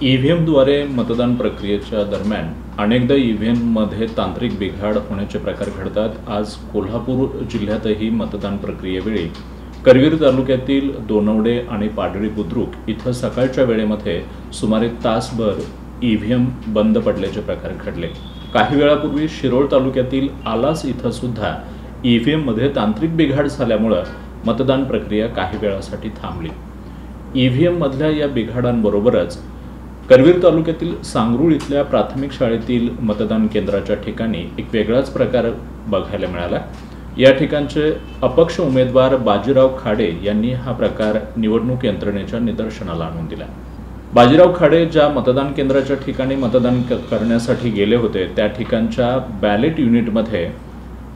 ईव्हीएमद्वारे मतदान प्रक्रियेच्या दरम्यान अनेकदा ईव्हीएममध्ये तांत्रिक बिघाड होण्याचे प्रकार घडतात। आज कोल्हापूर जिल्ह्यातही मतदान प्रक्रियेवेळी करवीर तालुक्यातील दोनवडे आणि पाडळी बुद्रुक इथं सकाळच्या वेळेमध्ये सुमारे तासभर ईव्हीएम बंद पडल्याचे प्रकार घडले। काही वेळापूर्वी शिरोळ तालुक्यातील आलास इथं सुद्धा ईव्हीएममध्ये तांत्रिक बिघाड झाल्यामुळे मतदान प्रक्रिया काही वेळासाठी थांबली। ईव्हीएममधल्या या बिघाडांबरोबरच करवीर तालुक्यातील सांगरूळ इथल्या प्राथमिक शाळेतील मतदान केंद्राच्या ठिकाणी एक वेगळाच प्रकार बघायला मिळाला। या ठिकाणचे अपक्ष उमेदवार बाजीराव खाडे यांनी हा प्रकार निवडणूक यंत्रणेच्या निदर्शनाला आणून दिला। बाजीराव खाडे ज्या मतदान केंद्राच्या ठिकाणी मतदान करण्यासाठी गेले होते त्या ठिकाणच्या बॅलेट युनिटमध्ये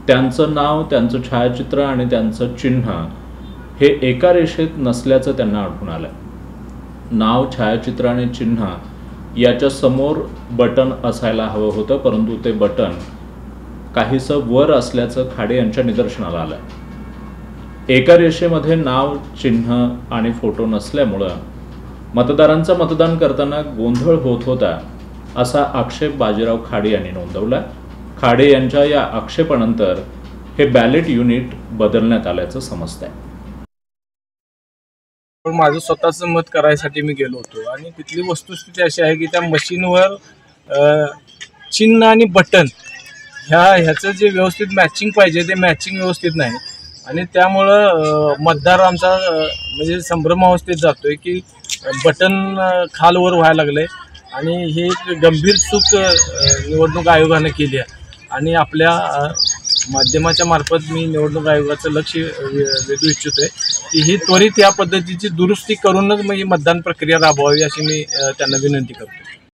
त्यांचं नाव, त्यांचं छायाचित्र आणि त्यांचं चिन्ह हे एका रेषेत नसल्याचं त्यांना आढळून आलं। नाव, छायाचित्र आणि चिन्ह याच्या समोर बटन असायला हवं होतं, परंतु ते बटन काहीसं वर असल्याचं खाडे यांच्या निदर्शनाला आलं। एका रेषेमध्ये नाव, चिन्ह आणि फोटो नसल्यामुळं मतदारांचा मतदान करताना गोंधळ होत होता, असा आक्षेप बाजीराव खाडे यांनी नोंदवला। खाडे यांच्या या आक्षेपानंतर हे बॅलेट युनिट बदलण्यात आल्याचं समजतंय। माझं स्वतःचं मत करायसाठी मी गेलो होतो आणि तिथली वस्तुस्थिती अशी आहे की त्या मशीनवर चिन्ह आणि बटन ह्याचं जे व्यवस्थित मॅचिंग पाहिजे ते मॅचिंग व्यवस्थित नाही आणि त्यामुळं मतदार आमचा म्हणजे संभ्रमावस्थेत जातोय की बटन खालवर व्हायला लागलंय आणि हे एक गंभीर चूक निवडणूक आयोगाने केली आहे आणि आपल्या माध्यमाच्या मार्फत मी निवडणूक आयोगाचं लक्ष वेधू इच्छितोय की ही त्वरित या पद्धतीची दुरुस्ती करूनच मग ही मतदान प्रक्रिया राबवावी अशी मी त्यांना विनंती करतो।